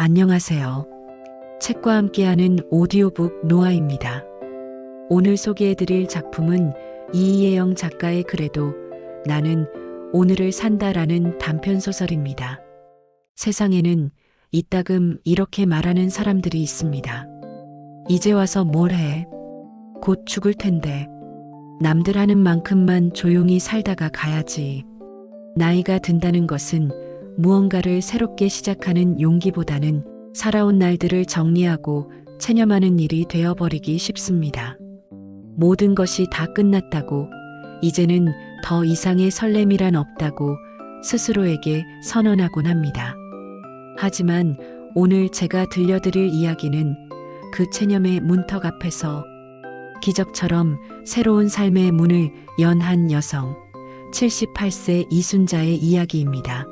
안녕하세요. 책과 함께하는 오디오북 노아입니다. 오늘 소개해드릴 작품은 이희예영 작가의 그래도 나는 오늘을 산다라는 단편소설입니다. 세상에는 이따금 이렇게 말하는 사람들이 있습니다. 이제 와서 뭘 해? 곧 죽을 텐데. 남들 하는 만큼만 조용히 살다가 가야지. 나이가 든다는 것은 무언가를 새롭게 시작하는 용기보다는 살아온 날들을 정리하고 체념하는 일이 되어버리기 쉽습니다. 모든 것이 다 끝났다고, 이제는 더 이상의 설렘이란 없다고 스스로에게 선언하곤 합니다. 하지만 오늘 제가 들려드릴 이야기는 그 체념의 문턱 앞에서 기적처럼 새로운 삶의 문을 연 한 여성, 78세 이순자의 이야기입니다.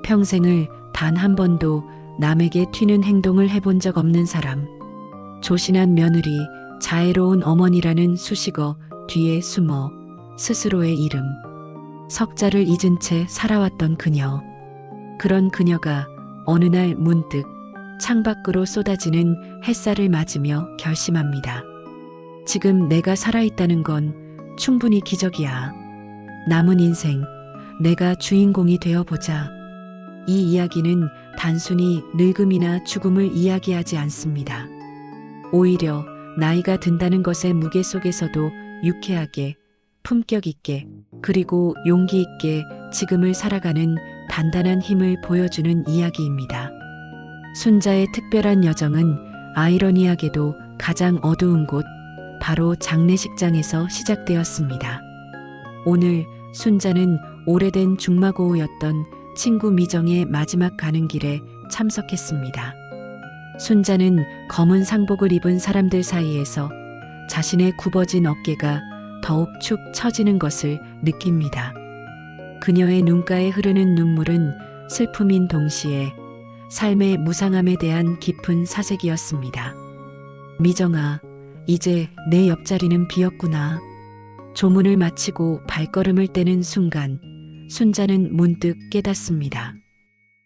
평생을 단 한 번도 남에게 튀는 행동을 해본 적 없는 사람, 조신한 며느리, 자애로운 어머니라는 수식어 뒤에 숨어 스스로의 이름, 석자를 잊은 채 살아왔던 그녀. 그런 그녀가 어느 날 문득 창밖으로 쏟아지는 햇살을 맞으며 결심합니다. 지금 내가 살아있다는 건 충분히 기적이야. 남은 인생 내가 주인공이 되어보자. 이 이야기는 단순히 늙음이나 죽음을 이야기하지 않습니다. 오히려 나이가 든다는 것의 무게 속에서도 유쾌하게, 품격 있게, 그리고 용기 있게 지금을 살아가는 단단한 힘을 보여주는 이야기입니다. 순자의 특별한 여정은 아이러니하게도 가장 어두운 곳, 바로 장례식장에서 시작되었습니다. 오늘 순자는 오래된 중마고우였던 친구 미정의 마지막 가는 길에 참석했습니다. 순자는 검은 상복을 입은 사람들 사이에서 자신의 굽어진 어깨가 더욱 축 처지는 것을 느낍니다. 그녀의 눈가에 흐르는 눈물은 슬픔인 동시에 삶의 무상함에 대한 깊은 사색이었습니다. 미정아, 이제 내 옆자리는 비었구나. 조문을 마치고 발걸음을 떼는 순간 순자는 문득 깨닫습니다.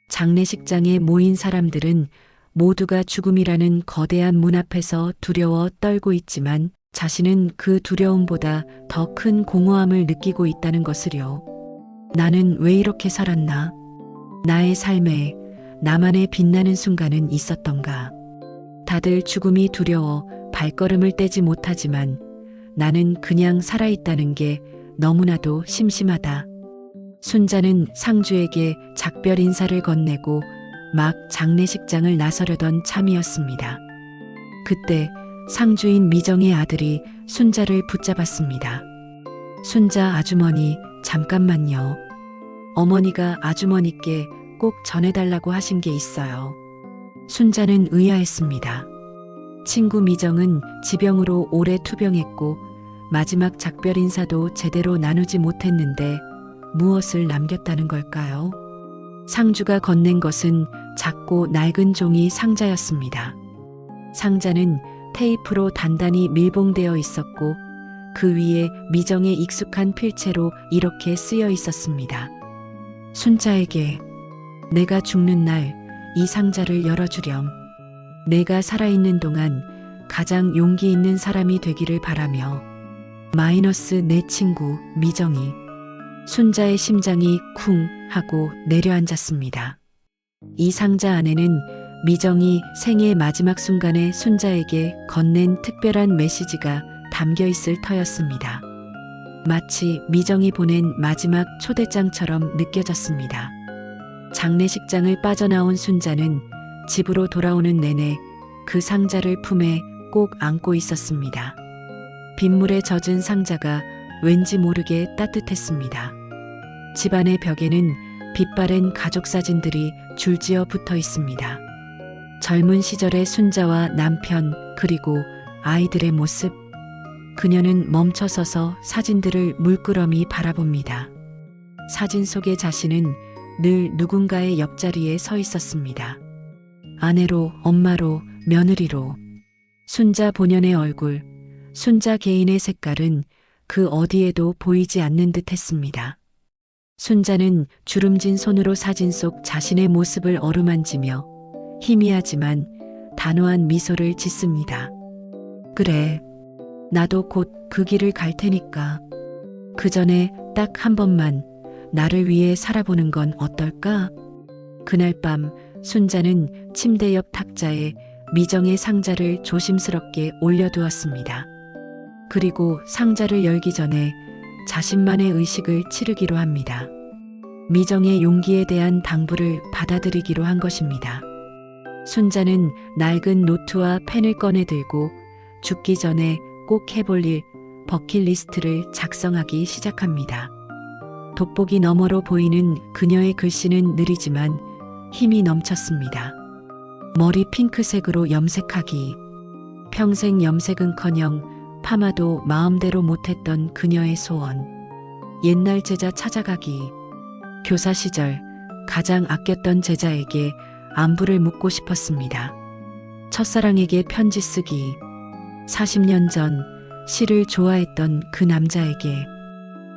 장례식장에 모인 사람들은 모두가 죽음이라는 거대한 문 앞에서 두려워 떨고 있지만 자신은 그 두려움보다 더 큰 공허함을 느끼고 있다는 것을요. 나는 왜 이렇게 살았나? 나의 삶에 나만의 빛나는 순간은 있었던가? 다들 죽음이 두려워 발걸음을 떼지 못하지만 나는 그냥 살아있다는 게 너무나도 심심하다. 순자는 상주에게 작별 인사를 건네고 막 장례식장을 나서려던 참이었습니다. 그때 상주인 미정의 아들이 순자를 붙잡았습니다. 순자 아주머니, 잠깐만요. 어머니가 아주머니께 꼭 전해달라고 하신 게 있어요. 순자는 의아했습니다. 친구 미정은 지병으로 오래 투병했고 마지막 작별 인사도 제대로 나누지 못했는데 무엇을 남겼다는 걸까요? 상주가 건넨 것은 작고 낡은 종이 상자였습니다. 상자는 테이프로 단단히 밀봉되어 있었고 그 위에 미정의 익숙한 필체로 이렇게 쓰여 있었습니다. 순자에게 내가 죽는 날 이 상자를 열어주렴. 내가 살아있는 동안 가장 용기 있는 사람이 되기를 바라며 마이너스 내 친구 미정이. 순자의 심장이 쿵 하고 내려앉았습니다. 이 상자 안에는 미정이 생의 마지막 순간에 순자에게 건넨 특별한 메시지가 담겨 있을 터였습니다. 마치 미정이 보낸 마지막 초대장처럼 느껴졌습니다. 장례식장을 빠져나온 순자는 집으로 돌아오는 내내 그 상자를 품에 꼭 안고 있었습니다. 빗물에 젖은 상자가 왠지 모르게 따뜻했습니다. 집안의 벽에는 빛바랜 가족 사진들이 줄지어 붙어 있습니다. 젊은 시절의 순자와 남편 그리고 아이들의 모습. 그녀는 멈춰서서 사진들을 물끄러미 바라봅니다. 사진 속의 자신은 늘 누군가의 옆자리에 서 있었습니다. 아내로, 엄마로, 며느리로. 순자 본연의 얼굴, 순자 개인의 색깔은 그 어디에도 보이지 않는 듯 했습니다. 순자는 주름진 손으로 사진 속 자신의 모습을 어루만지며 희미하지만 단호한 미소를 짓습니다. 그래, 나도 곧 그 길을 갈 테니까. 그 전에 딱 한 번만 나를 위해 살아보는 건 어떨까? 그날 밤 순자는 침대 옆 탁자에 미정의 상자를 조심스럽게 올려두었습니다. 그리고 상자를 열기 전에 자신만의 의식을 치르기로 합니다. 미정의 용기에 대한 당부를 받아들이기로 한 것입니다. 순자는 낡은 노트와 펜을 꺼내 들고 죽기 전에 꼭 해볼 일, 버킷리스트를 작성하기 시작합니다. 돋보기 너머로 보이는 그녀의 글씨는 느리지만 힘이 넘쳤습니다. 머리 핑크색으로 염색하기. 평생 염색은커녕 파마도 마음대로 못했던 그녀의 소원. 옛날 제자 찾아가기. 교사 시절 가장 아꼈던 제자에게 안부를 묻고 싶었습니다. 첫사랑에게 편지 쓰기. 40년 전 시를 좋아했던 그 남자에게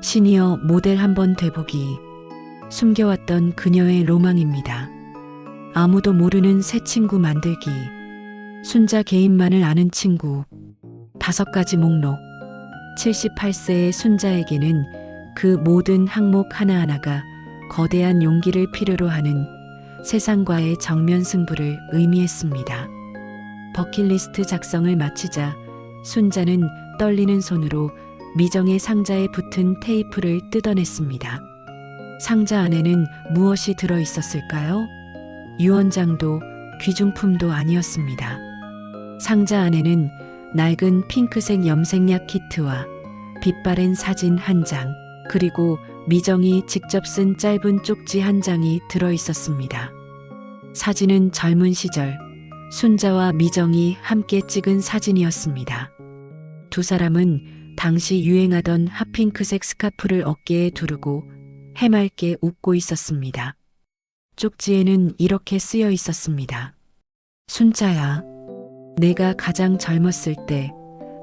시니어 모델 한번 돼보기. 숨겨왔던 그녀의 로망입니다. 아무도 모르는 새 친구 만들기. 순자 개인만을 아는 친구. 5가지 목록. 78세의 순자에게는 그 모든 항목 하나하나가 거대한 용기를 필요로 하는 세상과의 정면 승부를 의미했습니다. 버킷리스트 작성을 마치자 순자는 떨리는 손으로 미정의 상자에 붙은 테이프를 뜯어냈습니다. 상자 안에는 무엇이 들어 있었을까요? 유언장도 귀중품도 아니었습니다. 상자 안에는 낡은 핑크색 염색약 키트와 빛바랜 사진 한 장, 그리고 미정이 직접 쓴 짧은 쪽지 한 장이 들어 있었습니다. 사진은 젊은 시절 순자와 미정이 함께 찍은 사진이었습니다. 두 사람은 당시 유행하던 핫핑크색 스카프를 어깨에 두르고 해맑게 웃고 있었습니다. 쪽지에는 이렇게 쓰여 있었습니다. 순자야, 내가 가장 젊었을 때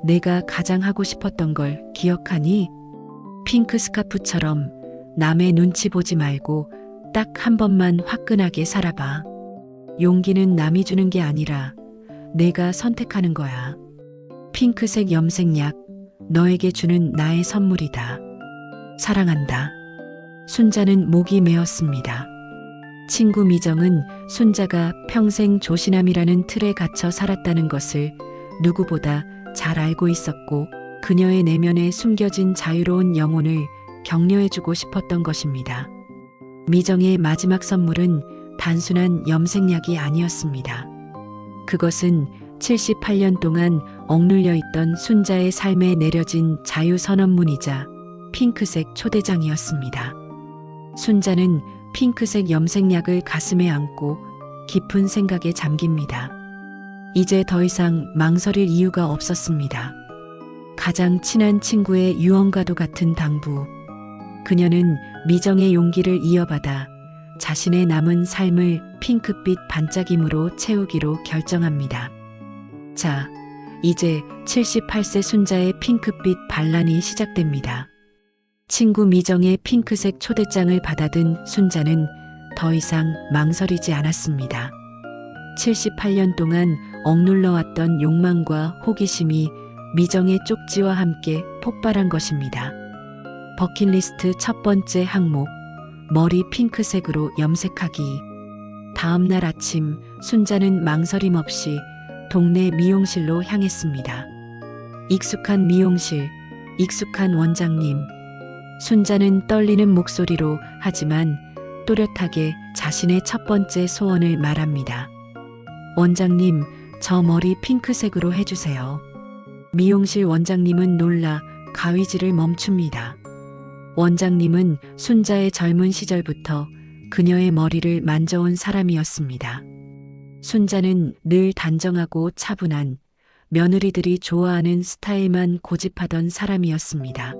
내가 가장 하고 싶었던 걸 기억하니? 핑크 스카프처럼 남의 눈치 보지 말고 딱 한 번만 화끈하게 살아봐. 용기는 남이 주는 게 아니라 내가 선택하는 거야. 핑크색 염색약, 너에게 주는 나의 선물이다. 사랑한다. 순자는 목이 메었습니다. 친구 미정은 순자가 평생 조신함이라는 틀에 갇혀 살았다는 것을 누구보다 잘 알고 있었고 그녀의 내면에 숨겨진 자유로운 영혼을 격려해주고 싶었던 것입니다. 미정의 마지막 선물은 단순한 염색약이 아니었습니다. 그것은 78년 동안 억눌려 있던 순자의 삶에 내려진 자유선언문이자 핑크색 초대장이었습니다. 순자는 핑크색 염색약을 가슴에 안고 깊은 생각에 잠깁니다. 이제 더 이상 망설일 이유가 없었습니다. 가장 친한 친구의 유언과도 같은 당부. 그녀는 미정의 용기를 이어받아 자신의 남은 삶을 핑크빛 반짝임으로 채우기로 결정합니다. 자, 이제 78세 순자의 핑크빛 반란이 시작됩니다. 친구 미정의 핑크색 초대장을 받아든 순자는 더 이상 망설이지 않았습니다. 78년 동안 억눌러왔던 욕망과 호기심이 미정의 쪽지와 함께 폭발한 것입니다. 버킷리스트 첫 번째 항목, 머리 핑크색으로 염색하기. 다음 날 아침, 순자는 망설임 없이 동네 미용실로 향했습니다. 익숙한 미용실, 익숙한 원장님. 순자는 떨리는 목소리로 하지만 또렷하게 자신의 첫 번째 소원을 말합니다. 원장님, 저 머리 핑크색으로 해주세요. 미용실 원장님은 놀라 가위질을 멈춥니다. 원장님은 순자의 젊은 시절부터 그녀의 머리를 만져온 사람이었습니다. 순자는 늘 단정하고 차분한 며느리들이 좋아하는 스타일만 고집하던 사람이었습니다.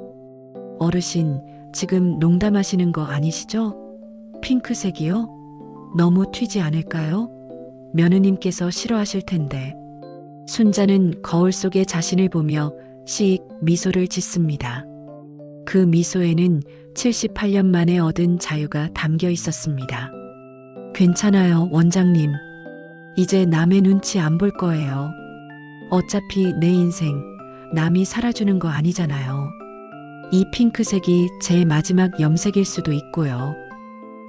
어르신, 지금 농담하시는 거 아니시죠? 핑크색이요? 너무 튀지 않을까요? 며느님께서 싫어하실 텐데. 순자는 거울 속에 자신을 보며 씩 미소를 짓습니다. 그 미소에는 78년 만에 얻은 자유가 담겨 있었습니다. 괜찮아요, 원장님. 이제 남의 눈치 안 볼 거예요. 어차피 내 인생 남이 살아주는 거 아니잖아요. 이 핑크색이 제 마지막 염색일 수도 있고요.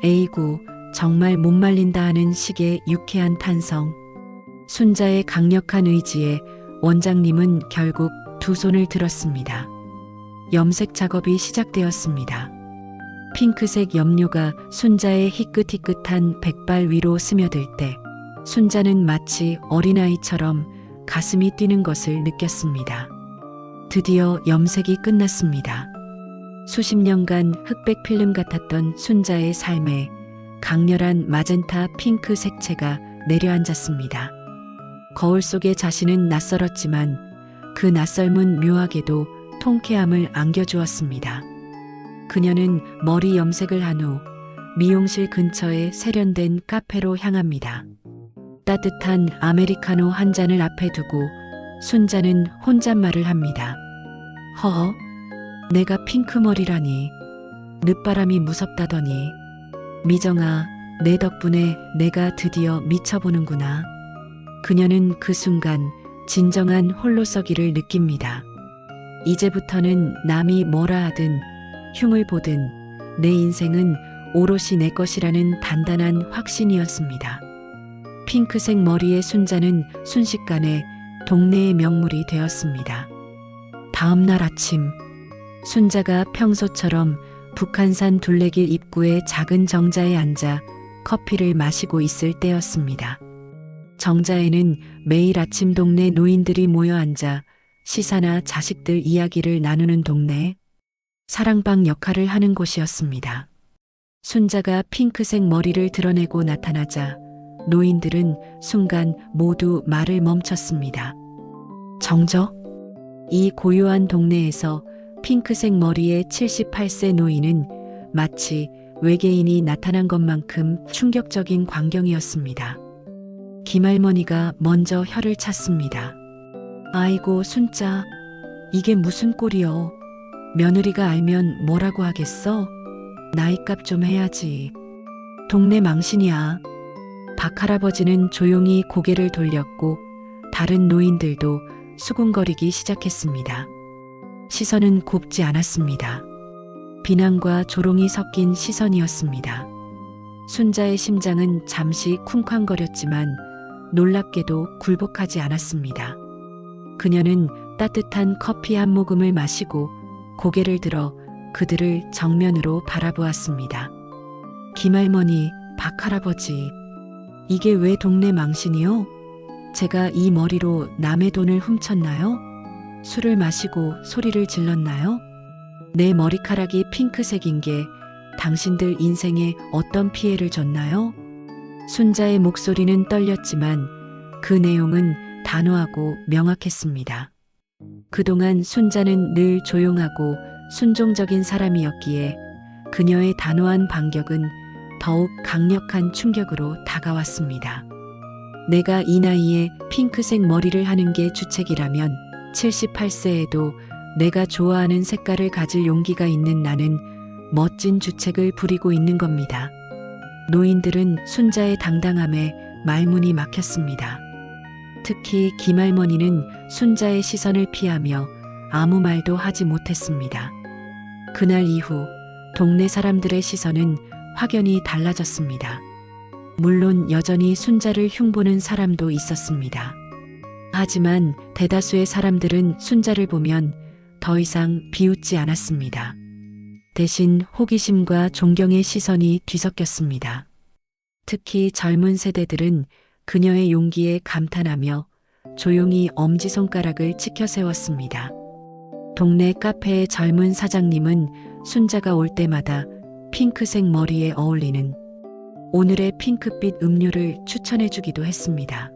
에이구, 정말 못 말린다 하는 식의 유쾌한 탄성. 순자의 강력한 의지에 원장님은 결국 두 손을 들었습니다. 염색 작업이 시작되었습니다. 핑크색 염료가 순자의 희끗희끗한 백발 위로 스며들 때 순자는 마치 어린아이처럼 가슴이 뛰는 것을 느꼈습니다. 드디어 염색이 끝났습니다. 수십 년간 흑백 필름 같았던 순자의 삶에 강렬한 마젠타 핑크 색채가 내려앉았습니다. 거울 속의 자신은 낯설었지만 그 낯설문 묘하게도 통쾌함을 안겨주었습니다. 그녀는 머리 염색을 한 후 미용실 근처에 세련된 카페로 향합니다. 따뜻한 아메리카노 한 잔을 앞에 두고 순자는 혼잣말을 합니다. 허허, 내가 핑크머리라니. 늦바람이 무섭다더니. 미정아, 내 덕분에 내가 드디어 미쳐보는구나. 그녀는 그 순간 진정한 홀로서기를 느낍니다. 이제부터는 남이 뭐라 하든 흉을 보든 내 인생은 오롯이 내 것이라는 단단한 확신이었습니다. 핑크색 머리의 순자는 순식간에 동네의 명물이 되었습니다. 다음 날 아침, 순자가 평소처럼 북한산 둘레길 입구의 작은 정자에 앉아 커피를 마시고 있을 때였습니다. 정자에는 매일 아침 동네 노인들이 모여 앉아 시사나 자식들 이야기를 나누는 동네, 사랑방 역할을 하는 곳이었습니다. 순자가 핑크색 머리를 드러내고 나타나자 노인들은 순간 모두 말을 멈췄습니다. 정적? 이 고요한 동네에서 핑크색 머리의 78세 노인은 마치 외계인이 나타난 것만큼 충격적인 광경이었습니다. 김할머니가 먼저 혀를 찼습니다. 아이고 순자, 이게 무슨 꼴이여. 며느리가 알면 뭐라고 하겠어? 나이값 좀 해야지. 동네 망신이야. 박할아버지는 조용히 고개를 돌렸고 다른 노인들도 수군거리기 시작했습니다. 시선은 곱지 않았습니다. 비난과 조롱이 섞인 시선이었습니다. 순자의 심장은 잠시 쿵쾅거렸지만 놀랍게도 굴복하지 않았습니다. 그녀는 따뜻한 커피 한 모금을 마시고 고개를 들어 그들을 정면으로 바라보았습니다. 김할머니, 박할아버지, 이게 왜 동네 망신이요? 제가 이 머리로 남의 돈을 훔쳤나요? 술을 마시고 소리를 질렀나요? 내 머리카락이 핑크색인 게 당신들 인생에 어떤 피해를 줬나요? 순자의 목소리는 떨렸지만 그 내용은 단호하고 명확했습니다. 그동안 순자는 늘 조용하고 순종적인 사람이었기에 그녀의 단호한 반격은 더욱 강력한 충격으로 다가왔습니다. 내가 이 나이에 핑크색 머리를 하는 게 주책이라면 78세에도 내가 좋아하는 색깔을 가질 용기가 있는 나는 멋진 주책을 부리고 있는 겁니다. 노인들은 순자의 당당함에 말문이 막혔습니다. 특히 김할머니는 순자의 시선을 피하며 아무 말도 하지 못했습니다. 그날 이후 동네 사람들의 시선은 확연히 달라졌습니다. 물론 여전히 순자를 흉보는 사람도 있었습니다. 하지만 대다수의 사람들은 순자를 보면 더 이상 비웃지 않았습니다. 대신 호기심과 존경의 시선이 뒤섞였습니다. 특히 젊은 세대들은 그녀의 용기에 감탄하며 조용히 엄지손가락을 치켜 세웠습니다. 동네 카페의 젊은 사장님은 순자가 올 때마다 핑크색 머리에 어울리는 오늘의 핑크빛 음료를 추천해주기도 했습니다.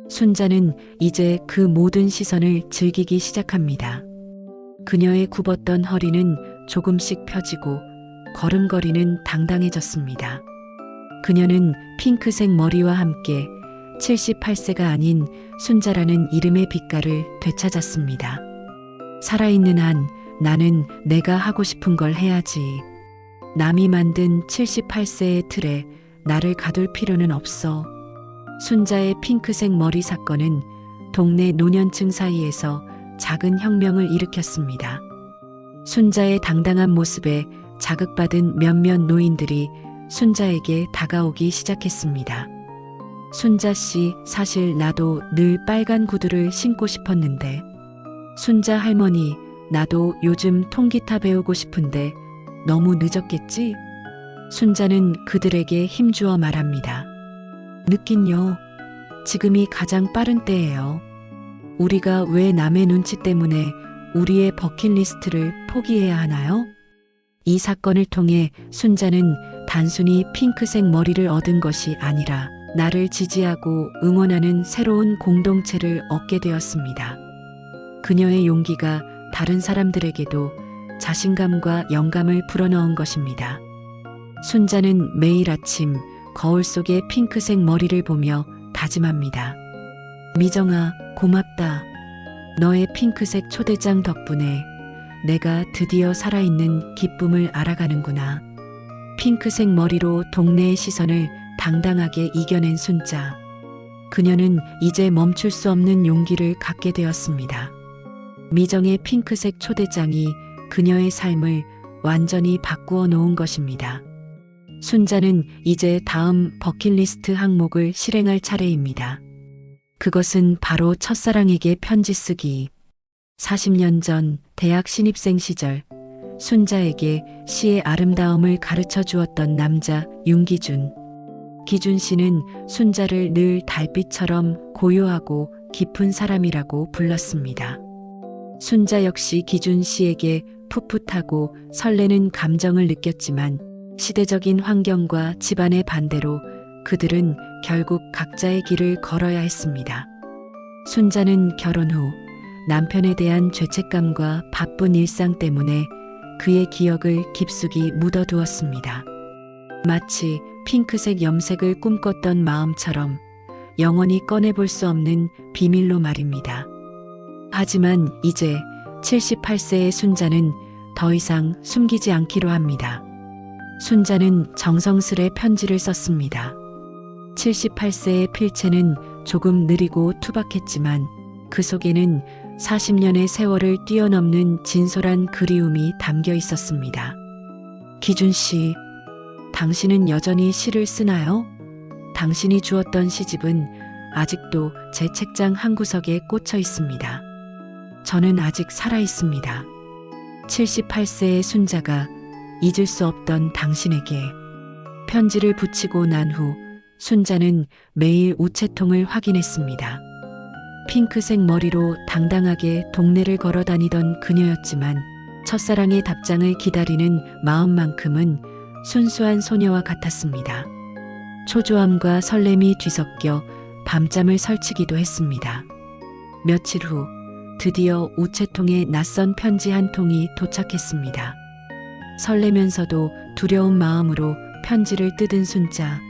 순자는 이제 그 모든 시선을 즐기기 시작합니다. 그녀의 굽었던 허리는 조금씩 펴지고 걸음걸이는 당당해졌습니다. 그녀는 핑크색 머리와 함께 78세가 아닌 순자라는 이름의 빛깔을 되찾았습니다. 살아있는 한 나는 내가 하고 싶은 걸 해야지. 남이 만든 78세의 틀에 나를 가둘 필요는 없어. 순자의 핑크색 머리 사건은 동네 노년층 사이에서 작은 혁명을 일으켰습니다. 순자의 당당한 모습에 자극받은 몇몇 노인들이 순자에게 다가오기 시작했습니다. 순자 씨, 사실 나도 늘 빨간 구두를 신고 싶었는데. 순자 할머니, 나도 요즘 통기타 배우고 싶은데 너무 늦었겠지? 순자는 그들에게 힘주어 말합니다. 늦긴요. 지금이 가장 빠른 때예요. 우리가 왜 남의 눈치 때문에 우리의 버킷리스트를 포기해야 하나요? 이 사건을 통해 순자는 단순히 핑크색 머리를 얻은 것이 아니라 나를 지지하고 응원하는 새로운 공동체를 얻게 되었습니다. 그녀의 용기가 다른 사람들에게도 자신감과 영감을 불어넣은 것입니다. 순자는 매일 아침 거울 속의 핑크색 머리를 보며 다짐합니다. 미정아, 고맙다. 너의 핑크색 초대장 덕분에 내가 드디어 살아있는 기쁨을 알아가는구나. 핑크색 머리로 동네의 시선을 당당하게 이겨낸 순자. 그녀는 이제 멈출 수 없는 용기를 갖게 되었습니다. 미정의 핑크색 초대장이 그녀의 삶을 완전히 바꾸어 놓은 것입니다. 순자는 이제 다음 버킷리스트 항목을 실행할 차례입니다. 그것은 바로 첫사랑에게 편지 쓰기. 40년 전 대학 신입생 시절 순자에게 시의 아름다움을 가르쳐 주었던 남자 윤기준. 기준 씨는 순자를 늘 달빛처럼 고요하고 깊은 사람이라고 불렀습니다. 순자 역시 기준 씨에게 풋풋하고 설레는 감정을 느꼈지만 시대적인 환경과 집안의 반대로 그들은 결국 각자의 길을 걸어야 했습니다. 순자는 결혼 후 남편에 대한 죄책감과 바쁜 일상 때문에 그의 기억을 깊숙이 묻어두었습니다. 마치 핑크색 염색을 꿈꿨던 마음처럼 영원히 꺼내볼 수 없는 비밀로 말입니다. 하지만 이제 78세의 순자는 더 이상 숨기지 않기로 합니다. 순자는 정성스레 편지를 썼습니다. 78세의 필체는 조금 느리고 투박했지만 그 속에는 40년의 세월을 뛰어넘는 진솔한 그리움이 담겨 있었습니다. 기준 씨, 당신은 여전히 시를 쓰나요? 당신이 주었던 시집은 아직도 제 책장 한구석에 꽂혀 있습니다. 저는 아직 살아 있습니다. 78세의 순자가 잊을 수 없던 당신에게. 편지를 붙이고 난 후 순자는 매일 우체통을 확인했습니다. 핑크색 머리로 당당하게 동네를 걸어 다니던 그녀였지만 첫사랑의 답장을 기다리는 마음만큼은 순수한 소녀와 같았습니다. 초조함과 설렘이 뒤섞여 밤잠을 설치기도 했습니다. 며칠 후 드디어 우체통에 낯선 편지 한 통이 도착했습니다. 설레면서도 두려운 마음으로 편지를 뜯은 순자.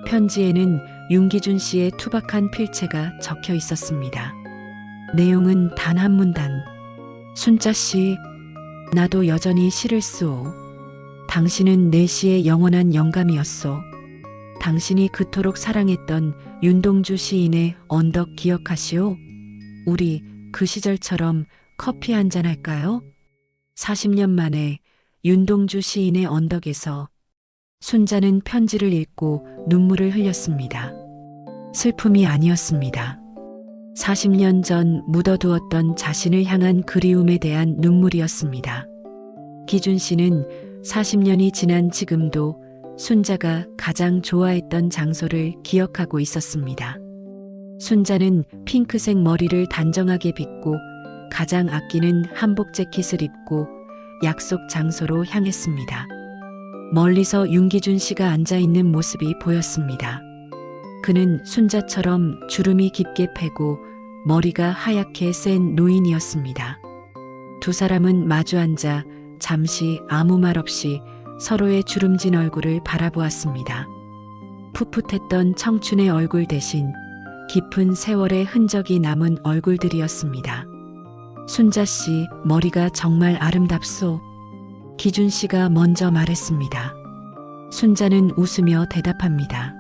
편지에는 윤기준 씨의 투박한 필체가 적혀 있었습니다. 내용은 단 한 문단. 순자 씨, 나도 여전히 시를 쓰오. 당신은 내 시의 영원한 영감이었소. 당신이 그토록 사랑했던 윤동주 시인의 언덕 기억하시오? 우리 그 시절처럼 커피 한잔 할까요? 40년 만에 윤동주 시인의 언덕에서 순자는 편지를 읽고 눈물을 흘렸습니다. 슬픔이 아니었습니다. 40년 전 묻어두었던 자신을 향한 그리움에 대한 눈물이었습니다. 기준 씨는 40년이 지난 지금도 순자가 가장 좋아했던 장소를 기억하고 있었습니다. 순자는 핑크색 머리를 단정하게 빗고 가장 아끼는 한복 재킷을 입고 약속 장소로 향했습니다. 멀리서 윤기준 씨가 앉아있는 모습이 보였습니다. 그는 순자처럼 주름이 깊게 패고 머리가 하얗게 센 노인이었습니다. 두 사람은 마주 앉아 잠시 아무 말 없이 서로의 주름진 얼굴을 바라보았습니다. 풋풋했던 청춘의 얼굴 대신 깊은 세월의 흔적이 남은 얼굴들이었습니다. 순자 씨, 머리가 정말 아름답소. 기준 씨가 먼저 말했습니다. 순자는 웃으며 대답합니다.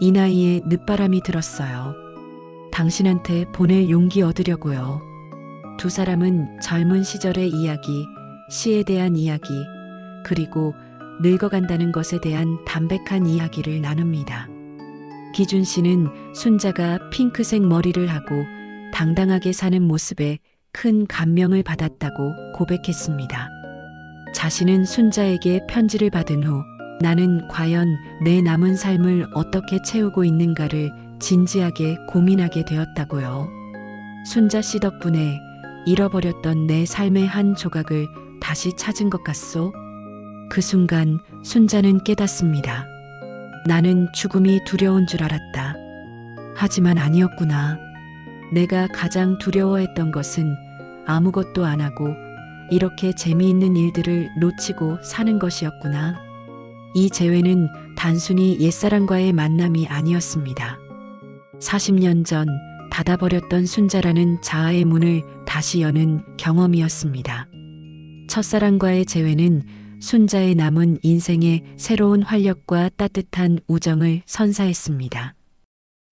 이 나이에 늦바람이 들었어요. 당신한테 보낼 용기 얻으려고요. 두 사람은 젊은 시절의 이야기, 시에 대한 이야기, 그리고 늙어간다는 것에 대한 담백한 이야기를 나눕니다. 기준 씨는 순자가 핑크색 머리를 하고 당당하게 사는 모습에 큰 감명을 받았다고 고백했습니다. 자신은 순자에게 편지를 받은 후 나는 과연 내 남은 삶을 어떻게 채우고 있는가를 진지하게 고민하게 되었다고요. 순자 씨 덕분에 잃어버렸던 내 삶의 한 조각을 다시 찾은 것 같소? 그 순간 순자는 깨닫습니다. 나는 죽음이 두려운 줄 알았다. 하지만 아니었구나. 내가 가장 두려워했던 것은 아무것도 안 하고 이렇게 재미있는 일들을 놓치고 사는 것이었구나. 이 재회는 단순히 옛사람과의 만남이 아니었습니다. 40년 전 닫아버렸던 순자라는 자아의 문을 다시 여는 경험이었습니다. 첫사랑과의 재회는 순자의 남은 인생에 새로운 활력과 따뜻한 우정을 선사했습니다.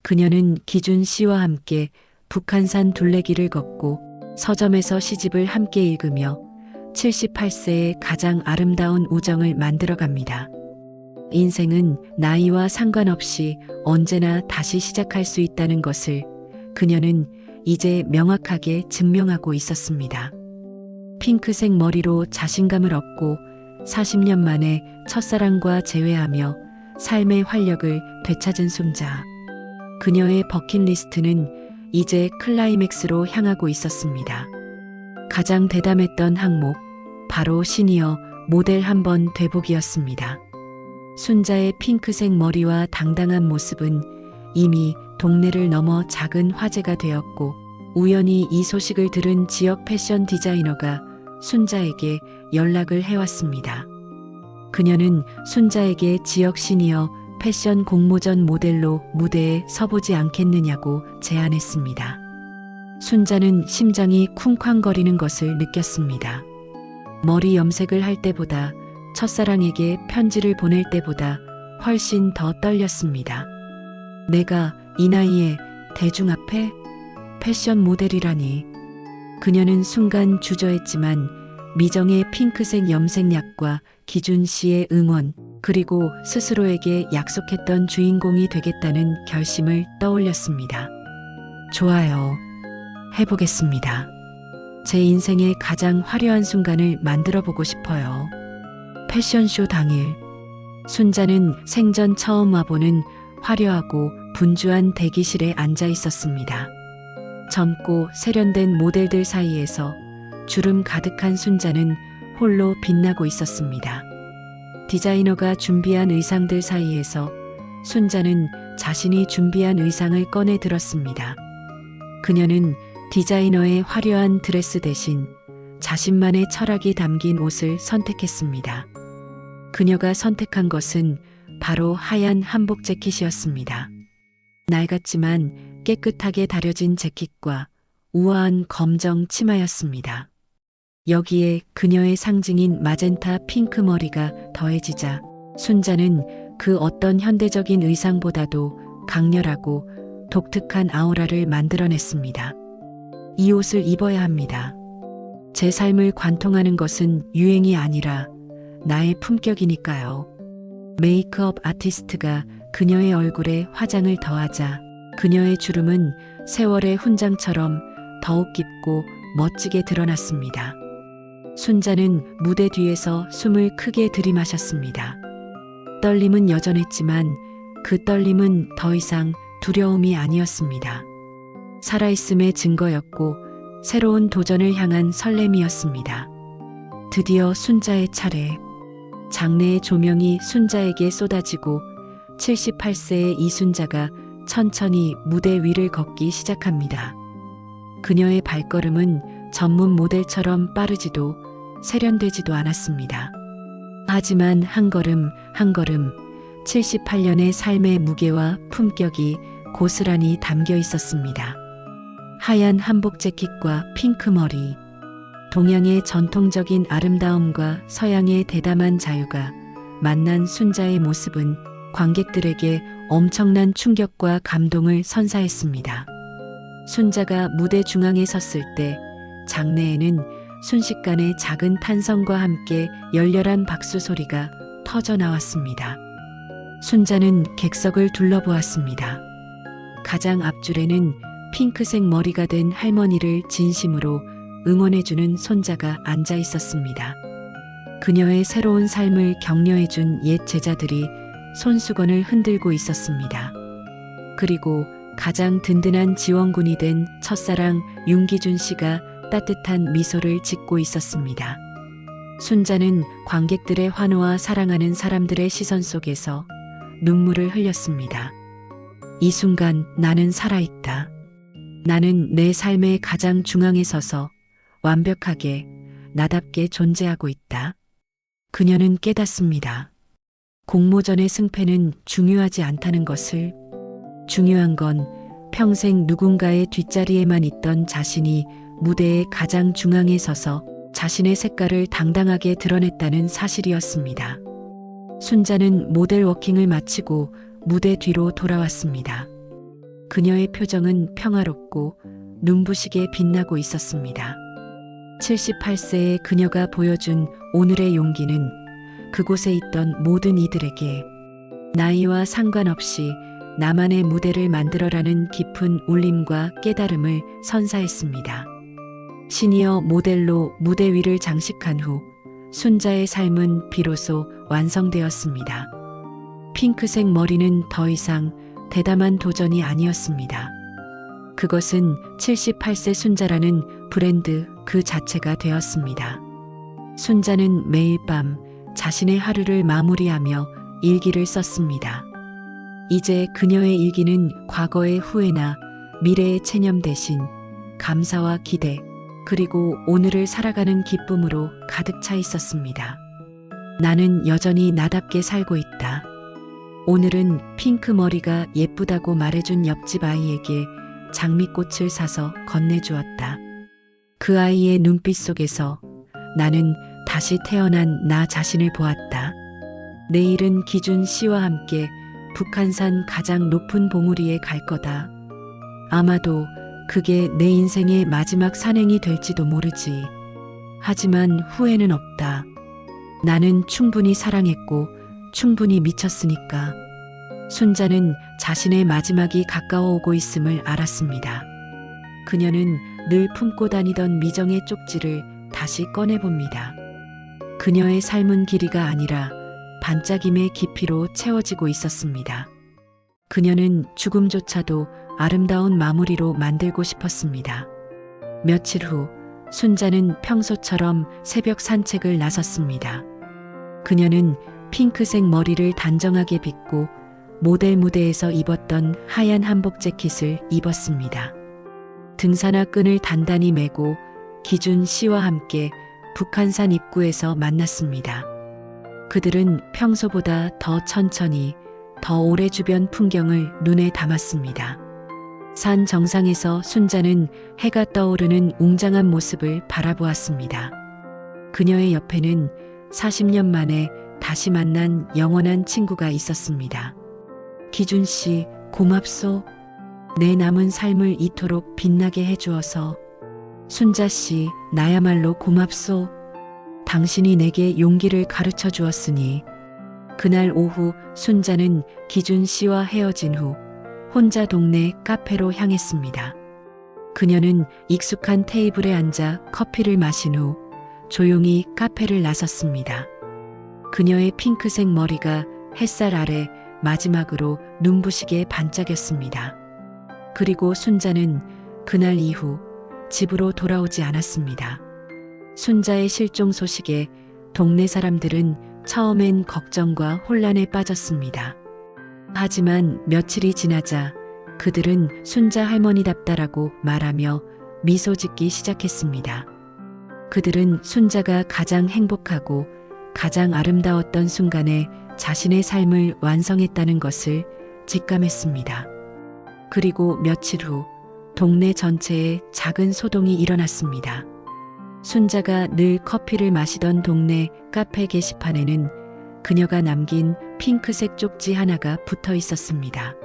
그녀는 기준 씨와 함께 북한산 둘레길을 걷고 서점에서 시집을 함께 읽으며 78세의 가장 아름다운 우정을 만들어갑니다. 인생은 나이와 상관없이 언제나 다시 시작할 수 있다는 것을 그녀는 이제 명확하게 증명하고 있었습니다. 핑크색 머리로 자신감을 얻고 40년 만에 첫사랑과 재회하며 삶의 활력을 되찾은 순자. 그녀의 버킷리스트는 이제 클라이맥스로 향하고 있었습니다. 가장 대담했던 항목, 바로 시니어 모델 한번 되보기였습니다. 순자의 핑크색 머리와 당당한 모습은 이미 동네를 넘어 작은 화제가 되었고, 우연히 이 소식을 들은 지역 패션 디자이너가 순자에게 연락을 해왔습니다. 그녀는 순자에게 지역 시니어 패션 공모전 모델로 무대에 서보지 않겠느냐고 제안했습니다. 순자는 심장이 쿵쾅거리는 것을 느꼈습니다. 머리 염색을 할 때보다 첫사랑에게 편지를 보낼 때보다 훨씬 더 떨렸습니다. 내가 이 나이에 대중 앞에 패션 모델이라니. 그녀는 순간 주저했지만 미정의 핑크색 염색약과 기준 씨의 응원, 그리고 스스로에게 약속했던 주인공이 되겠다는 결심을 떠올렸습니다. 좋아요. 해보겠습니다. 제 인생의 가장 화려한 순간을 만들어 보고 싶어요. 패션쇼 당일, 순자는 생전 처음 와보는 화려하고 분주한 대기실에 앉아 있었습니다. 젊고 세련된 모델들 사이에서 주름 가득한 순자는 홀로 빛나고 있었습니다. 디자이너가 준비한 의상들 사이에서 순자는 자신이 준비한 의상을 꺼내 들었습니다. 그녀는 디자이너의 화려한 드레스 대신 자신만의 철학이 담긴 옷을 선택했습니다. 그녀가 선택한 것은 바로 하얀 한복 재킷이었습니다. 낡았지만 깨끗하게 다려진 재킷과 우아한 검정 치마였습니다. 여기에 그녀의 상징인 마젠타 핑크 머리가 더해지자 순자는 그 어떤 현대적인 의상보다도 강렬하고 독특한 아우라를 만들어냈습니다. 이 옷을 입어야 합니다. 제 삶을 관통하는 것은 유행이 아니라 나의 품격이니까요. 메이크업 아티스트가 그녀의 얼굴에 화장을 더하자 그녀의 주름은 세월의 훈장처럼 더욱 깊고 멋지게 드러났습니다. 순자는 무대 뒤에서 숨을 크게 들이마셨습니다. 떨림은 여전했지만 그 떨림은 더 이상 두려움이 아니었습니다. 살아있음의 증거였고 새로운 도전을 향한 설렘이었습니다. 드디어 순자의 차례. 장내의 조명이 순자에게 쏟아지고 78세의 이순자가 천천히 무대 위를 걷기 시작합니다. 그녀의 발걸음은 전문 모델처럼 빠르지도 세련되지도 않았습니다. 하지만 한 걸음 한 걸음 78년의 삶의 무게와 품격이 고스란히 담겨 있었습니다. 하얀 한복 재킷과 핑크 머리, 동양의 전통적인 아름다움과 서양의 대담한 자유가 만난 순자의 모습은 관객들에게 엄청난 충격과 감동을 선사했습니다. 순자가 무대 중앙에 섰을 때 장내에는 순식간에 작은 탄성과 함께 열렬한 박수 소리가 터져 나왔습니다. 순자는 객석을 둘러보았습니다. 가장 앞줄에는 핑크색 머리가 된 할머니를 진심으로 응원해주는 손자가 앉아 있었습니다. 그녀의 새로운 삶을 격려해준 옛 제자들이 손수건을 흔들고 있었습니다. 그리고 가장 든든한 지원군이 된 첫사랑 윤기준 씨가 따뜻한 미소를 짓고 있었습니다. 순자는 관객들의 환호와 사랑하는 사람들의 시선 속에서 눈물을 흘렸습니다. 이 순간 나는 살아있다. 나는 내 삶의 가장 중앙에 서서 완벽하게 나답게 존재하고 있다. 그녀는 깨닫습니다. 공모전의 승패는 중요하지 않다는 것을. 중요한 건 평생 누군가의 뒷자리에만 있던 자신이 무대의 가장 중앙에 서서 자신의 색깔을 당당하게 드러냈다는 사실이었습니다. 순자는 모델 워킹을 마치고 무대 뒤로 돌아왔습니다. 그녀의 표정은 평화롭고 눈부시게 빛나고 있었습니다. 78세의 그녀가 보여준 오늘의 용기는 그곳에 있던 모든 이들에게 나이와 상관없이 나만의 무대를 만들어라는 깊은 울림과 깨달음을 선사했습니다. 시니어 모델로 무대 위를 장식한 후 순자의 삶은 비로소 완성되었습니다. 핑크색 머리는 더 이상 대담한 도전이 아니었습니다. 그것은 78세 순자라는 브랜드 그 자체가 되었습니다. 순자는 매일 밤 자신의 하루를 마무리하며 일기를 썼습니다. 이제 그녀의 일기는 과거의 후회나 미래의 체념 대신 감사와 기대, 그리고 오늘을 살아가는 기쁨으로 가득 차 있었습니다. 나는 여전히 나답게 살고 있다. 오늘은 핑크 머리가 예쁘다고 말해준 옆집 아이에게 장미꽃을 사서 건네주었다. 그 아이의 눈빛 속에서 나는 다시 태어난 나 자신을 보았다. 내일은 기준 씨와 함께 북한산 가장 높은 봉우리에 갈 거다. 아마도 그게 내 인생의 마지막 산행이 될지도 모르지. 하지만 후회는 없다. 나는 충분히 사랑했고 충분히 미쳤으니까. 순자는 자신의 마지막이 가까워 오고 있음을 알았습니다. 그녀는 늘 품고 다니던 미정의 쪽지를 다시 꺼내봅니다. 그녀의 삶은 길이가 아니라 반짝임의 깊이로 채워지고 있었습니다. 그녀는 죽음조차도 아름다운 마무리로 만들고 싶었습니다. 며칠 후 순자는 평소처럼 새벽 산책을 나섰습니다. 그녀는 핑크색 머리를 단정하게 빗고 모델 무대에서 입었던 하얀 한복 재킷을 입었습니다. 등산화 끈을 단단히 메고 기준 씨와 함께 북한산 입구에서 만났습니다. 그들은 평소보다 더 천천히, 더 오래 주변 풍경을 눈에 담았습니다. 산 정상에서 순자는 해가 떠오르는 웅장한 모습을 바라보았습니다. 그녀의 옆에는 40년 만에 다시 만난 영원한 친구가 있었습니다. 기준 씨, 고맙소. 내 남은 삶을 이토록 빛나게 해주어서. 순자 씨, 나야말로 고맙소. 당신이 내게 용기를 가르쳐 주었으니. 그날 오후 순자는 기준 씨와 헤어진 후 혼자 동네 카페로 향했습니다. 그녀는 익숙한 테이블에 앉아 커피를 마신 후 조용히 카페를 나섰습니다. 그녀의 핑크색 머리가 햇살 아래 마지막으로 눈부시게 반짝였습니다. 그리고 순자는 그날 이후 집으로 돌아오지 않았습니다. 순자의 실종 소식에 동네 사람들은 처음엔 걱정과 혼란에 빠졌습니다. 하지만 며칠이 지나자 그들은 순자 할머니답다라고 말하며 미소 짓기 시작했습니다. 그들은 순자가 가장 행복하고 가장 아름다웠던 순간에 자신의 삶을 완성했다는 것을 직감했습니다. 그리고 며칠 후 동네 전체에 작은 소동이 일어났습니다. 순자가 늘 커피를 마시던 동네 카페 게시판에는 그녀가 남긴 핑크색 쪽지 하나가 붙어 있었습니다.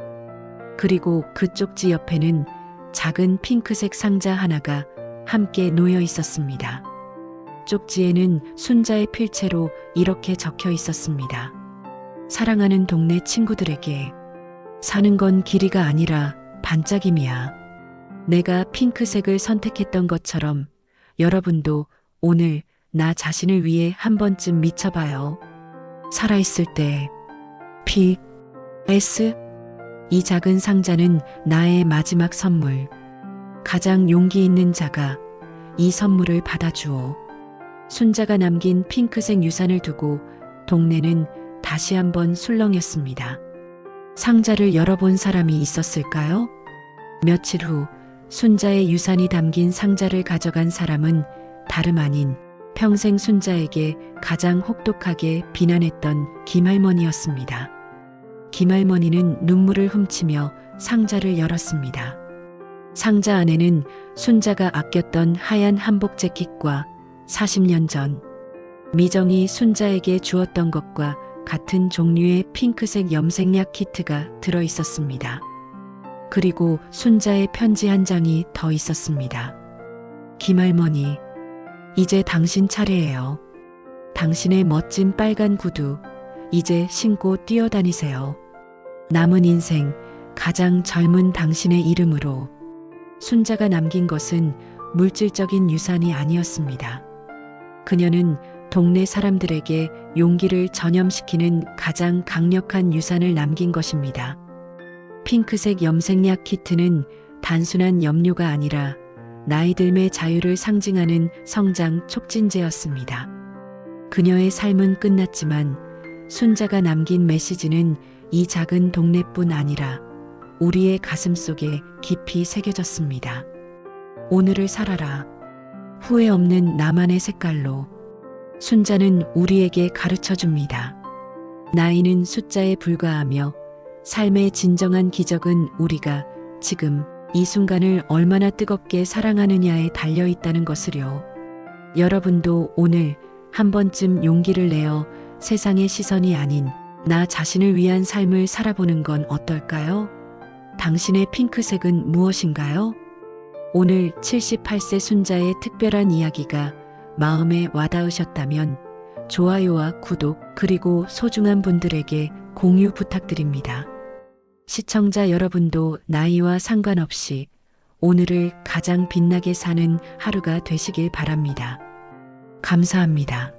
그리고 그 쪽지 옆에는 작은 핑크색 상자 하나가 함께 놓여 있었습니다. 쪽지에는 순자의 필체로 이렇게 적혀 있었습니다. 사랑하는 동네 친구들에게 사는 건 길이가 아니라 반짝임이야. 내가 핑크색을 선택했던 것처럼 여러분도 오늘 나 자신을 위해 한 번쯤 미쳐봐요. 살아있을 때 P.S. 이 작은 상자는 나의 마지막 선물. 가장 용기 있는 자가 이 선물을 받아주오. 순자가 남긴 핑크색 유산을 두고 동네는 다시 한번 술렁였습니다. 상자를 열어본 사람이 있었을까요? 며칠 후 순자의 유산이 담긴 상자를 가져간 사람은 다름 아닌 평생 순자에게 가장 혹독하게 비난했던 김할머니였습니다. 김할머니는 눈물을 훔치며 상자를 열었습니다. 상자 안에는 순자가 아꼈던 하얀 한복 재킷과 40년 전 미정이 순자에게 주었던 것과 같은 종류의 핑크색 염색약 키트가 들어 있었습니다. 그리고 순자의 편지 한 장이 더 있었습니다. 김할머니, 이제 당신 차례예요. 당신의 멋진 빨간 구두, 이제 신고 뛰어다니세요. 남은 인생 가장 젊은 당신의 이름으로. 순자가 남긴 것은 물질적인 유산이 아니었습니다. 그녀는 동네 사람들에게 용기를 전염시키는 가장 강력한 유산을 남긴 것입니다. 핑크색 염색약 키트는 단순한 염료가 아니라 나이 들매 자유를 상징하는 성장 촉진제였습니다. 그녀의 삶은 끝났지만 순자가 남긴 메시지는 이 작은 동네뿐 아니라 우리의 가슴 속에 깊이 새겨졌습니다. 오늘을 살아라. 후회 없는 나만의 색깔로. 순자는 우리에게 가르쳐 줍니다. 나이는 숫자에 불과하며 삶의 진정한 기적은 우리가 지금 이 순간을 얼마나 뜨겁게 사랑하느냐에 달려 있다는 것을요. 여러분도 오늘 한 번쯤 용기를 내어 세상의 시선이 아닌 나 자신을 위한 삶을 살아보는 건 어떨까요? 당신의 핑크색은 무엇인가요? 오늘 78세 순자의 특별한 이야기가 마음에 와닿으셨다면 좋아요와 구독 그리고 소중한 분들에게 공유 부탁드립니다. 시청자 여러분도 나이와 상관없이 오늘을 가장 빛나게 사는 하루가 되시길 바랍니다. 감사합니다.